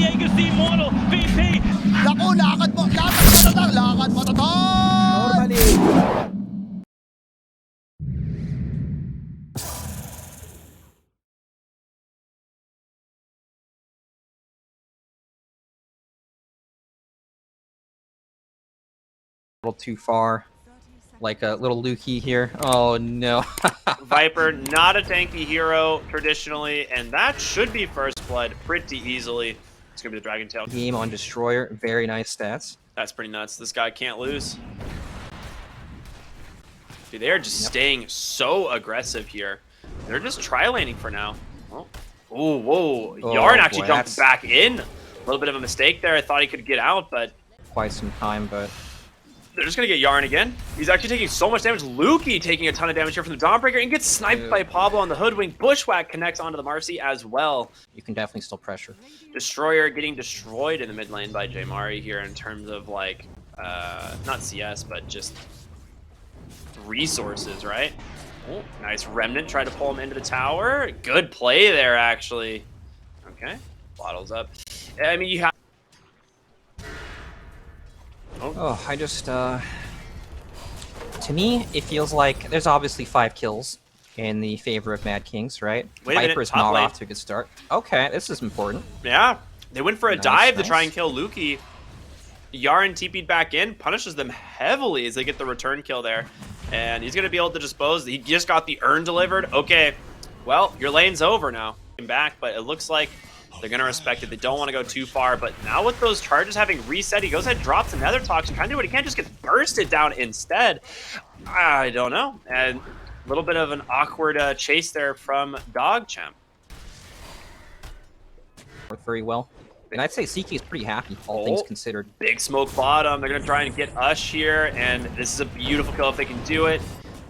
Diego's the immortal VP. Naku, lakad mo tatang, lakad mo tatang! Normally. A little too far. Like a little Lukey here. Oh no. Viper, not a tanky hero traditionally, and that should be first blood pretty easily. It's gonna be the Dragon Tail. Game on Destroyer. Very nice stats. That's pretty nuts. This guy can't lose. Dude, they are just staying so aggressive here. They're just tri-laning for now. Oh, whoa. Yarn actually jumped back in. A little bit of a mistake there. I thought he could get out, but Quite some time, but they're just going to get Yarn again. He's actually taking so much damage. Lukey taking a ton of damage here from the Dawnbreaker and gets sniped by Pablo on the Hoodwink. Bushwhack connects onto the Marcy as well. you can definitely still pressure. Destroyer getting destroyed in the mid lane by Jmari here in terms of, like, not CS, but just resources, right? Oh, nice Remnant. Tried to pull him into the tower. Good play there, actually. Okay. Bottles up. I mean, you have... Oh, I just, to me, it feels like there's obviously 5 kills in the favor of Mad Kings, right? Wait a minute, Viper's top not lane. off to a good start. Okay, this is important. Yeah. They went for a Nice, dive to nice. try and kill Lukey. Yarn TP'd back in, punishes them heavily as they get the return kill there. And he's going to be able to dispose. He just got the urn delivered. Okay, well, your lane's over now. Back, but it looks like they're going to respect it. They don't want to go too far. But now with those charges having reset, he goes ahead, drops another toxin, trying to do what he can, just gets bursted down instead. I don't know. And a little bit of an awkward chase there from DogChamp. Worked very well. And I'd say CK is pretty happy, all things considered. Big smoke bottom. They're going to try and get Ush here, and this is a beautiful kill if they can do it.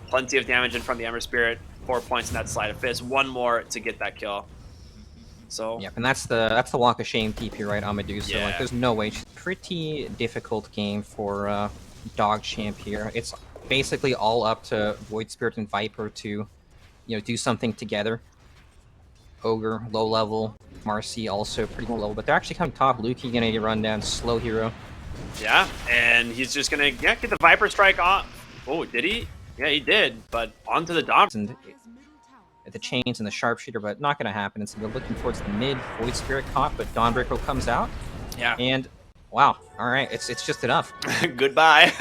Plenty of damage in from the Ember Spirit. 4 points in that Sleight of Fist. One more to get that kill. So Yep, and that's the walk of shame TP, right, on Medusa. Yeah. Like, there's no way. Pretty difficult game for DogChamp here. It's basically all up to Void Spirit and Viper to, do something together. Ogre, low level. Marcy also pretty low level, but they're actually coming top. Lukey gonna get run down, slow hero. yeah, and he's just going to get the Viper Strike off. Oh, did he? Yeah, he did, but onto the Dom. And the chains and the sharpshooter, but not gonna happen. And so they're looking towards the mid. Void Spirit caught, but Dawnbreaker comes out. Yeah. And wow, all right, it's just enough. Goodbye.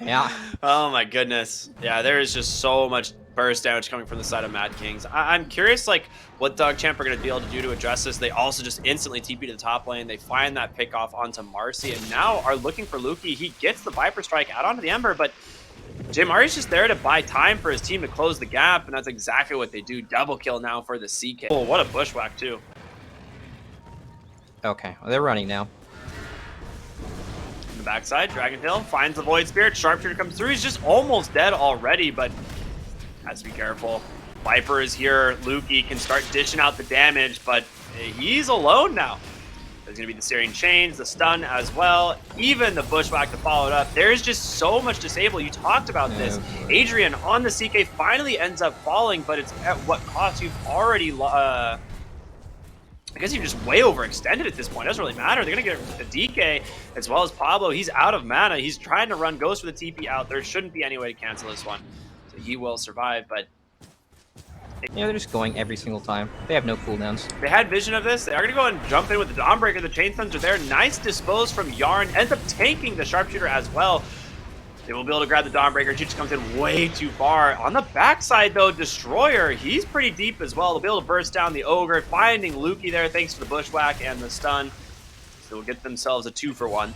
Yeah. Oh my goodness. Yeah, there is just so much burst damage coming from the side of Mad Kings. I'm curious, like, what DogChamp are going to be able to do to address this. They also just instantly TP to the top lane. They find that pick off onto Marcy, and now are looking for Lukey. He gets the Viper Strike out onto the Ember, but Jmari's just there to buy time for his team to close the gap, and that's exactly what they do. Double kill now for the CK. Oh, what a bushwhack, too. Okay, well, they're running now. On the backside, Dragon Tail finds the Void Spirit. Sharpshooter comes through. He's just almost dead already, but has to be careful. Viper is here. Lukey can start dishing out the damage, but he's alone now. There's going to be the Syrian Chains, the stun as well, even the Bushwhack to follow it up. There's just so much disable. You talked about this. Adrian on the CK finally ends up falling, but it's at what cost? You've already... I guess you're just way overextended at this point. It doesn't really matter. They're going to get a DK as well as Pablo. He's out of mana. He's trying to run, goes for the TP out. There shouldn't be any way to cancel this one. So he will survive, but... They're just going every single time. They have no cooldowns. They had vision of this. They are going to go and jump in with the Dawnbreaker. The Chain Stuns are there. Nice dispose from Yarn. Ends up tanking the Sharpshooter as well. They will be able to grab the Dawnbreaker. She just comes in way too far. On the backside, though, Destroyer, he's pretty deep as well. They'll be able to burst down the Ogre, finding Lukey there thanks to the Bushwhack and the stun. So they'll get themselves a 2-for-1.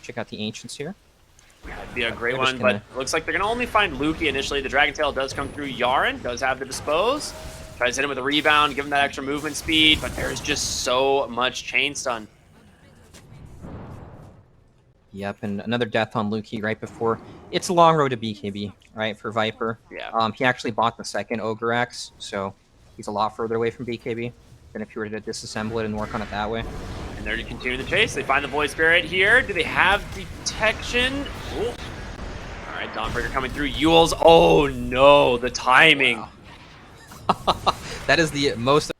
Check out the Ancients here. That'd be a great one, but looks like they're going to only find Lukey initially. The Dragon Tail does come through. Yarn does have the dispose. Tries to hit him with a rebound, give him that extra movement speed, but there's just so much chain stun. Yep, and another death on Lukey right before. It's a long road to BKB, right, for Viper. Yeah. He actually bought the second Ogre Axe, so he's a lot further away from BKB than if you were to disassemble it and work on it that way. And they're to continue the chase. They find the Void Spirit here. Do they have detection? Ooh. All right, Dawnbreaker coming through. Yules. Oh no, the timing. Wow. That is the most.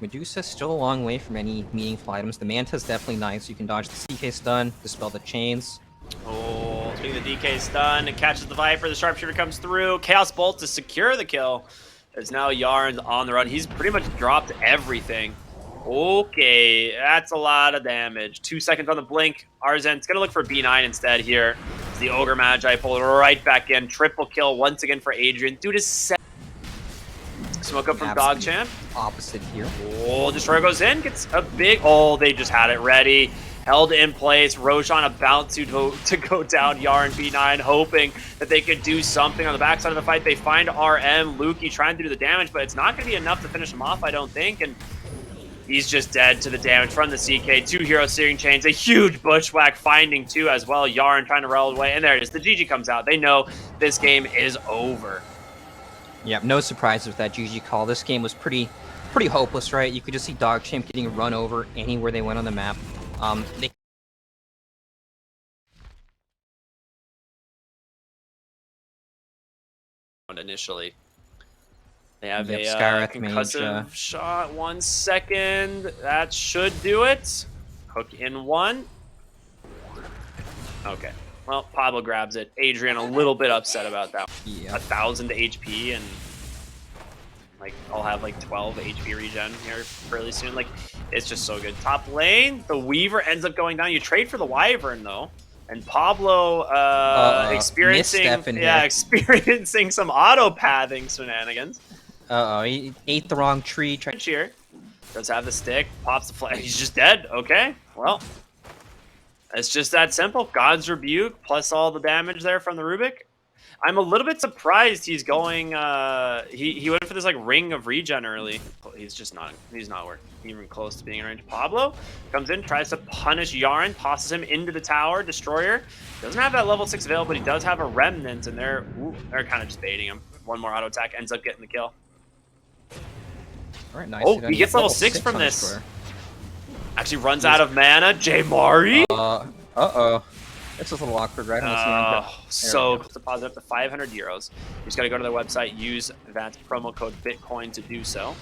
Medusa's still a long way from any meaningful items. The Manta's definitely nice. You can dodge the CK stun, dispel the chains. Oh, speaking of the DK stun, it catches the Viper. The Sharpshooter comes through. Chaos Bolt to secure the kill. As now Yarn's on the run. He's pretty much dropped everything. Okay, that's a lot of damage. 2 seconds on the blink. Arzen's going to look for B9 instead here. The Ogre Magi pulled right back in. Triple kill once again for Adrian. Dude is set. Smoke up from DogChamp. Opposite here. Oh, Destroyer goes in, gets a big... Oh, they just had it ready. Held in place. Roshan about to go down Yarn B9, hoping that they could do something on the backside of the fight. They find RM, Lukey trying to do the damage, but it's not going to be enough to finish him off, I don't think. And he's just dead to the damage from the CK. 2 hero searing chains. A huge bushwhack finding 2 as well. Yarn trying to roll away. And there it is. The GG comes out. They know this game is over. Yeah, no surprise with that GG call. This game was pretty hopeless, right? You could just see DogChamp getting run over anywhere they went on the map. They initially. They have Yep, a Skywrath concussive Mage, shot. 1 second. That should do it. Hook in 1. Okay. Well, Pablo grabs it. Adrian a little bit upset about that. Yeah. 1,000 HP, and like I'll have like 12 HP regen here fairly soon. Like, it's just so good. Top lane, the Weaver ends up going down. You trade for the Wyvern though. And Pablo experiencing some auto-pathing shenanigans. Uh-oh, he ate the wrong tree. Cheer. Does have the stick, pops the flag. He's just dead. Okay, well, it's just that simple. God's Rebuke plus all the damage there from the Rubik. I'm a little bit surprised he's going. He went for this like ring of regen early. He's just not. He's not even close to being in range. Pablo comes in, tries to punish Yarn, tosses him into the tower. Destroyer doesn't have that level 6 available, but he does have a remnant, and they're kind of just baiting him. One more auto attack ends up getting the kill. All right, nice. Oh, he gets level 6 from this. Destroyer. Actually runs out of mana. J Mari. Uh-oh. This is a little awkward, right? So deposit up to 500 euros. You just got to go to their website, use that promo code Bitcoin to do so.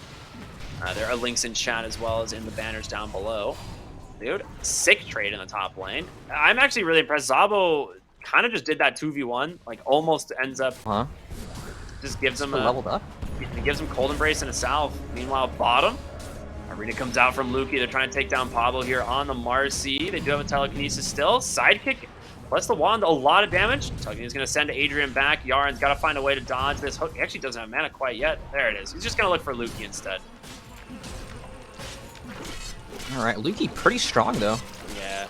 There are links in chat as well as in the banners down below. Dude, sick trade in the top lane. I'm actually really impressed. Zabo kind of just did that 2v1, like almost ends up. Just gives him leveled up. He gives him Cold Embrace and a salve. Meanwhile, bottom. Arena comes out from Lukey. They're trying to take down Pablo here on the Marcy. They do have a telekinesis still. Sidekick plus the wand, a lot of damage. Tugging is going to send Adrian back. Yarn's got to find a way to dodge this hook. He actually doesn't have mana quite yet. There it is. He's just going to look for Lukey instead. All right, Lukey pretty strong though. Yeah.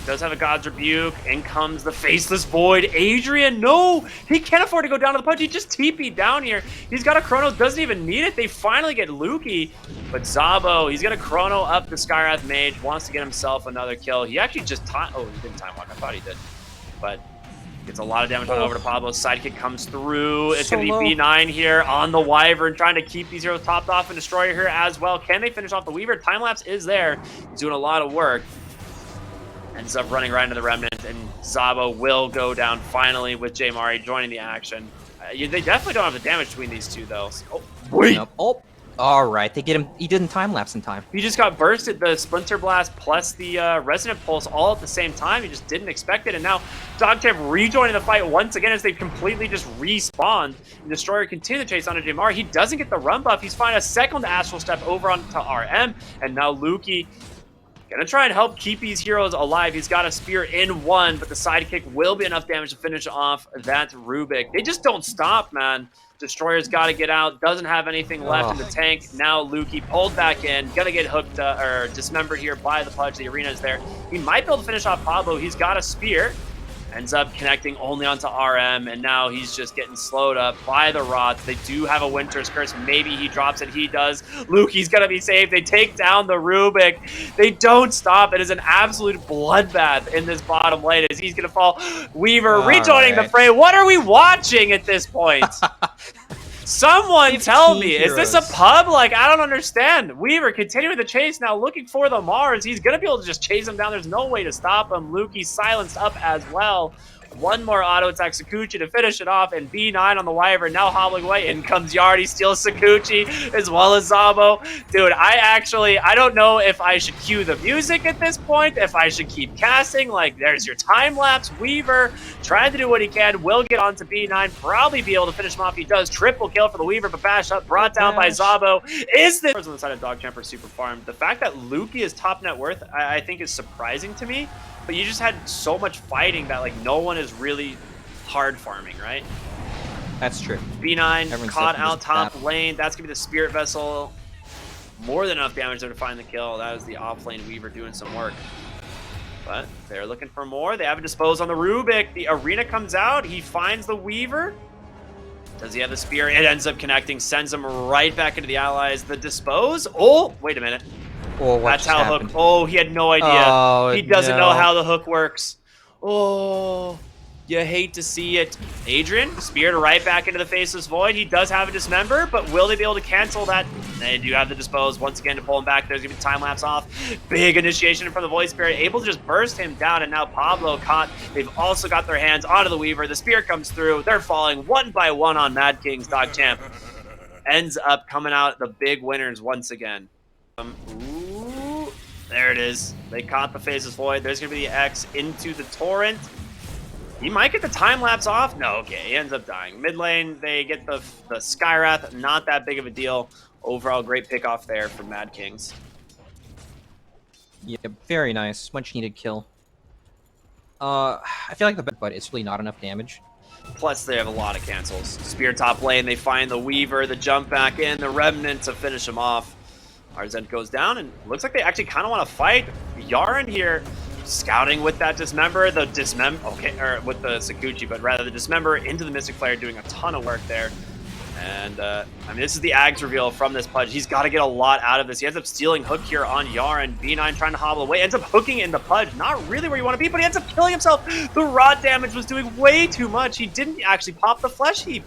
Does have a God's Rebuke. In comes the Faceless Void. Adrian, no! He can't afford to go down to the punch. He just TP'd down here. He's got a Chrono, doesn't even need it. They finally get Lukey. But Zabo, he's going to Chrono up the Skywrath Mage. Wants to get himself another kill. He actually just oh, he didn't time walk. I thought he did. But gets a lot of damage on over to Pablo. Sidekick comes through. It's going to be B9 here on the Wyvern, trying to keep these heroes topped off, and Destroyer here as well. Can they finish off the Weaver? Time-lapse is there. He's doing a lot of work. Ends up running right into the Remnant, and Zabo will go down finally with J Mari joining the action. They definitely don't have the damage between these two, though. So, oh, wait! Nope. Oh, all right. They get him. He didn't time-lapse in time. He just got bursted, the Splinter Blast plus the Resonant Pulse all at the same time. He just didn't expect it, and now DogChamp rejoining the fight once again as they completely just respawned. And Destroyer continues to chase onto J Mari. He doesn't get the run buff. He's finding a second Astral Step over onto RM, and now Lukey gonna try and help keep these heroes alive. He's got a spear in 1, but the sidekick will be enough damage to finish off that Rubik. They just don't stop, man. Destroyer's got to get out. Doesn't have anything left in the tank. Now Lukey pulled back in. Gonna get hooked or dismembered here by the Pudge. The arena is there. He might be able to finish off Pablo. He's got a spear. Ends up connecting only onto RM, and now he's just getting slowed up by the rods. They do have a Winter's Curse. Maybe he drops it. He does. Lukey's going to be saved. They take down the Rubik. They don't stop. It is an absolute bloodbath in this bottom lane as he's going to fall. Weaver rejoining the fray. What are we watching at this point? Someone tell me, is this a pub? Like, I don't understand. Weaver continuing the chase now, looking for the Mars. He's going to be able to just chase him down. There's no way to stop him. Lukey silenced up as well. One more auto attack Sakuchi to finish it off, and B9 on the Wyvern now hobbling away. In comes Yardi, steals Sakuchi as well as Zabo. Dude, I don't know if I should cue the music at this point, if I should keep casting. Like, there's your time-lapse. Weaver trying to do what he can, will get onto B9, probably be able to finish him off. He does. Triple kill for the Weaver, but bash up, brought down by Zabo. Is this on the side of DogChamp are super farmed? The fact that Lukey is top net worth, I think is surprising to me, but you just had so much fighting that, like, no one is really hard farming, right? That's true. B9 Everyone's caught looking out to top tap. lane. That's going to be the Spirit Vessel. More than enough damage there to find the kill. That was the off-lane Weaver doing some work. But they're looking for more. They have a dispose on the Rubik. The Arena comes out. He finds the Weaver. Does he have the spear? It ends up connecting. Sends him right back into the allies. The dispose. Oh, wait a minute. Oh, what That's just how happened? hook. Oh, he had no idea. Oh, He doesn't no. know how the hook works. Oh, you hate to see it. Adrian, speared right back into the Faceless Void. He does have a dismember, but will they be able to cancel that? They do have the dispose once again to pull him back. There's going to be time lapse off. Big initiation from the Void Spirit, able to just burst him down, and now Pablo caught. They've also got their hands onto the Weaver. The spear comes through. They're falling one by one on Mad King's DogChamp. Ends up coming out the big winners once again. Ooh, there it is. They caught the Faceless Void. There's going to be the X into the Torrent. He might get the time lapse off. No, okay, he ends up dying. Mid lane, they get the Skywrath. Not that big of a deal. Overall, great pick off there from Mad Kings. Yeah, very nice. Much needed kill. I feel like but it's really not enough damage. Plus, they have a lot of cancels. Spear top lane, they find the Weaver, the jump back in, the Remnant to finish him off. Arzent goes down, and looks like they actually kind of want to fight. Yaren here, scouting with that Dismember, with the Sakuchi, but rather the Dismember into the Mystic Flare, doing a ton of work there. And, I mean, this is the Ags reveal from this Pudge. He's got to get a lot out of this. He ends up stealing Hook here on Yaren. B9 trying to hobble away. Ends up hooking in the Pudge. Not really where you want to be, but he ends up killing himself. The rod damage was doing way too much. He didn't actually pop the Flesh Heap.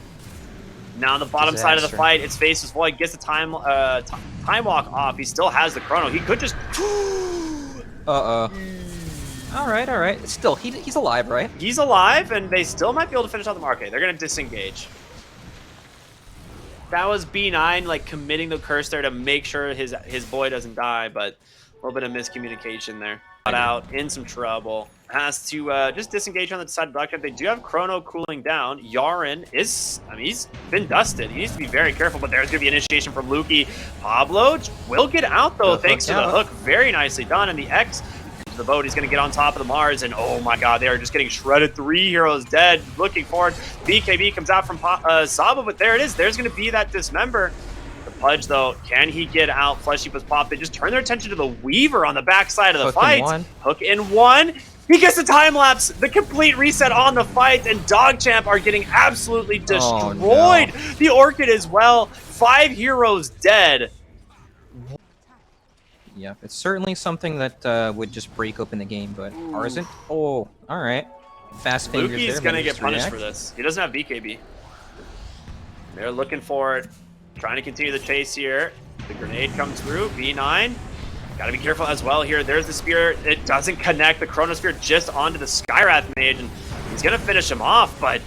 Now on the bottom side of the fight, it's Faceless Void. Gets the time walk off. He still has the Chrono. He could just... Uh-oh. Alright. Still, he's alive, right? He's alive, and they still might be able to finish out the market. They're going to disengage. That was B9, like, committing the curse there to make sure his boy doesn't die, but a little bit of miscommunication there. Got out, in some trouble. Has to just disengage on the side of DogChamp. They do have Chrono cooling down. Yaren is, I mean, he's been dusted. He needs to be very careful, but there's going to be initiation from Lukey. Pablo will get out, though, thanks to the hook. Very nicely done, and the X... the boat. He's going to get on top of the Mars, and oh my god, they are just getting shredded. 3 heroes dead. Looking forward. BKB comes out from Saba, but there it is. There's going to be that Dismember. The Pudge, though, can he get out? Flesh Heap was popped. They just turn their attention to the Weaver on the backside of the fight. Hook in one. He gets the time lapse, the complete reset on the fight, and DogChamp are getting absolutely destroyed. Oh, no. The Orchid as well. 5 heroes dead. Yeah, it's certainly something that would just break open the game, but Arzent? Oh, alright. Fast fingers there. Luki's gonna get punished for this. He doesn't have BKB. They're looking for it. Trying to continue the chase here. The grenade comes through. B9. Gotta be careful as well here. There's the spear. It doesn't connect the Chronosphere just onto the Skywrath Mage, and he's gonna finish him off, but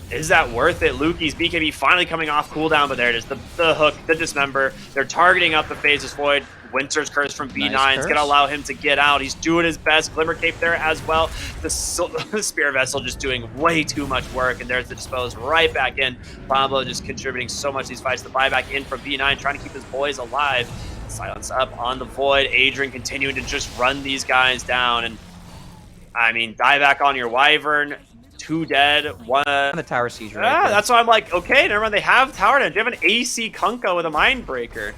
is that worth it? Luki's BKB finally coming off cooldown, but there it is. The hook, the Dismember. They're targeting up the Faceless Void. Winter's Curse from B9 is going to allow him to get out. He's doing his best. Glimmer Cape there as well. The Spear Vessel just doing way too much work, and there's the Dispose right back in. Pablo just contributing so much to these fights. The buyback in from B9, trying to keep his boys alive. Silence up on the Void. Adrian continuing to just run these guys down. And, I mean, die back on your Wyvern. 2 dead, 1... the Tower Siege right Yeah, there. that's why I'm like, okay, never mind. They have Tower Damage. You have an AC Kunkka with a Mindbreaker.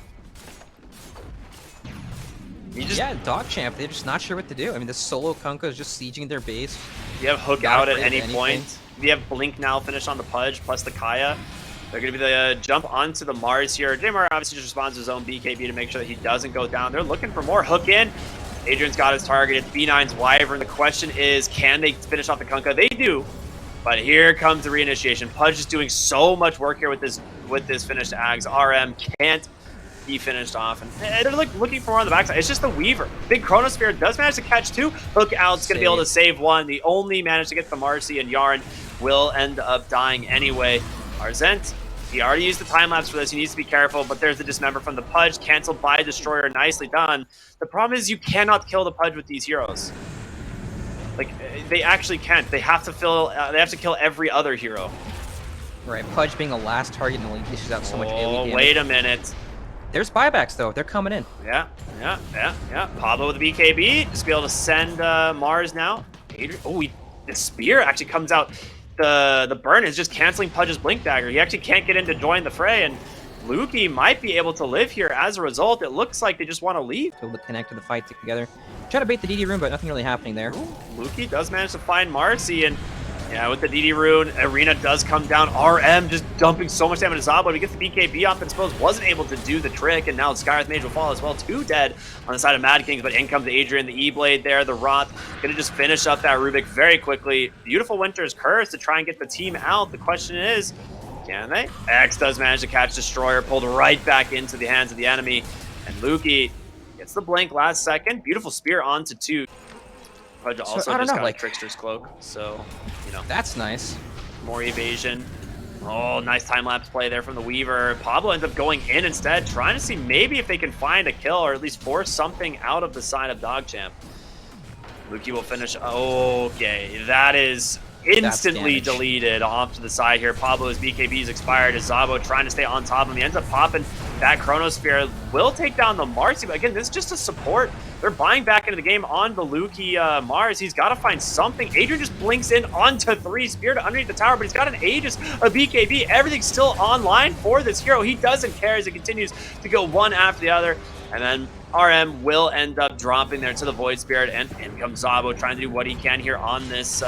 Yeah, DogChamp, they're just not sure what to do. I mean, the solo Kunkka is just sieging their base. You have Hook out at any point. You have Blink now finish on the Pudge, plus the Kaya. They're going to be the jump onto the Mars here. Jamar obviously just responds to his own BKB to make sure that he doesn't go down. They're looking for more. Hook in. Adrian's got his target. It's B9's Wyvern. The question is, can they finish off the Kunkka? They do. But here comes the reinitiation. Pudge is doing so much work here with this finished Ags. RM can't he finished off. And they're like looking for more on the backside. It's just the Weaver. Big Chronosphere does manage to catch 2. Hook Out's going to be able to save 1. The only manage to get the Marcy, and Yarn will end up dying anyway. Arzent, he already used the time-lapse for this. He needs to be careful, but there's the Dismember from the Pudge, canceled by Destroyer. Nicely done. The problem is you cannot kill the Pudge with these heroes. Like, they actually can't. They have to kill every other hero. Right, Pudge being the last target and only dishes out so much AoE damage. Wait a minute. There's buybacks, though. They're coming in. Yeah. Pablo with the BKB. Just be able to send Mars now. Adrian, the spear actually comes out. The burn is just canceling Pudge's Blink Dagger. He actually can't get in to join the fray, and Lukey might be able to live here. As a result, it looks like they just want to leave. Able to connect to the fight together. Trying to bait the DD rune, but nothing really happening there. Lukey does manage to find Marcy, and yeah, with the DD rune, Arena does come down. RM just dumping so much damage to Zabo. He gets the BKB off, and suppose wasn't able to do the trick, and now Skywrath Mage will fall as well. 2 dead on the side of Mad Kings, but in comes Adrian, the E-Blade there, the Roth, gonna just finish up that Rubik very quickly. Beautiful Winter's Curse to try and get the team out. The question is, can they? X does manage to catch Destroyer, pulled right back into the hands of the enemy, and Lukey gets the blink last second. Beautiful spear onto 2. Pudge also just got a Trickster's Cloak, so, you know. That's nice. More evasion. Oh, nice time-lapse play there from the Weaver. Pablo ends up going in instead, trying to see maybe if they can find a kill or at least force something out of the side of DogChamp. Lukey will finish. Okay, that is instantly deleted off to the side here. Pablo's BKB is expired as Zabo trying to stay on top of him. He ends up popping that Chronosphere. Will take down the Marcy, but again, this is just a support. They're buying back into the game on the Lukey Mars. He's got to find something. Adrian just blinks in onto 3. Spear to underneath the tower, but he's got an Aegis, a BKB. Everything's still online for this hero. He doesn't care as it continues to go one after the other. And then RM will end up dropping there into the Void Spirit, and in comes Zabo trying to do what he can here on this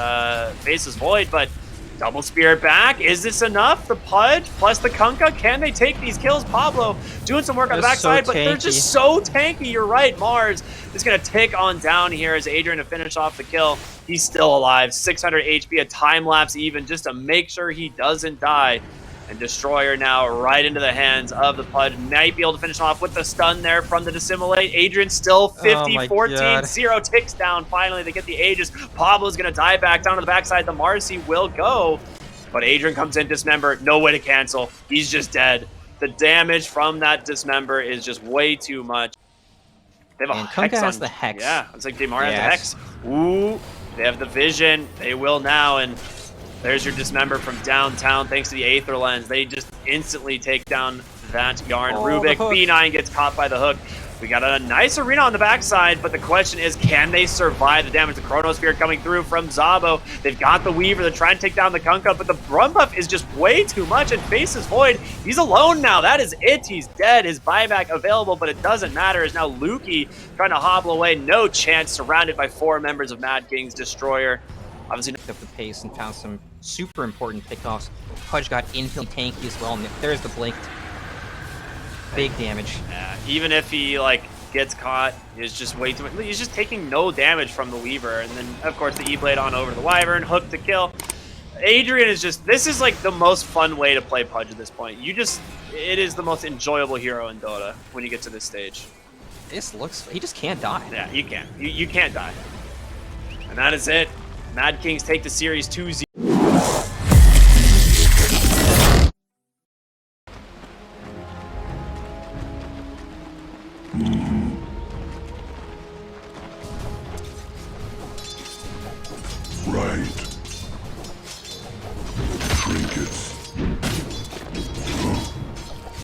Faceless Void, but double Spirit back. Is this enough? The Pudge plus the Kunkka, can they take these kills? Pablo doing some work on the backside, but they're just so tanky. You're right, Mars is going to tick on down here as Adrian to finish off the kill. He's still alive, 600 HP, a time-lapse even, just to make sure he doesn't die. And Destroyer now right into the hands of the Pudge. Might be able to finish off with the stun there from the Dissimulate. Adrian still 50, 14, 0 ticks down. Finally, they get the Aegis. Pablo's going to die back down to the backside. The Marcy will go. But Adrian comes in, Dismember. No way to cancel. He's just dead. The damage from that Dismember is just way too much. They have a Hex has the Hex. Yeah, it's like Demar has the Hex. Ooh, they have the Vision. They will now, and there's your Dismember from downtown thanks to the Aether Lens. They just instantly take down that Yarn. Rubik, B9 gets caught by the hook. We got a nice arena on the backside, but the question is, can they survive the damage? The Chronosphere coming through from Zabo. They've got the Weaver. They're trying to take down the Kunkka, but the Run buff is just way too much, and Faceless Void, he's alone now. That is it. He's dead. His buyback available, but it doesn't matter, as now Lukey trying to hobble away. No chance, surrounded by 4 members of Mad King's Destroyer. Obviously, up the pace and found some super important pickoffs. Pudge got infinitely tanky as well, and there's the blink. Big damage. Yeah, even if he gets caught, is just way too much. He's just taking no damage from the Weaver, and then of course the E-Blade on over the Wyvern, hook to kill. Adrian is just, this is like the most fun way to play Pudge at this point. It is the most enjoyable hero in Dota when you get to this stage. He just can't die. Yeah, you can't. You can't die. And that is it. Mad Kings take the series 2-0.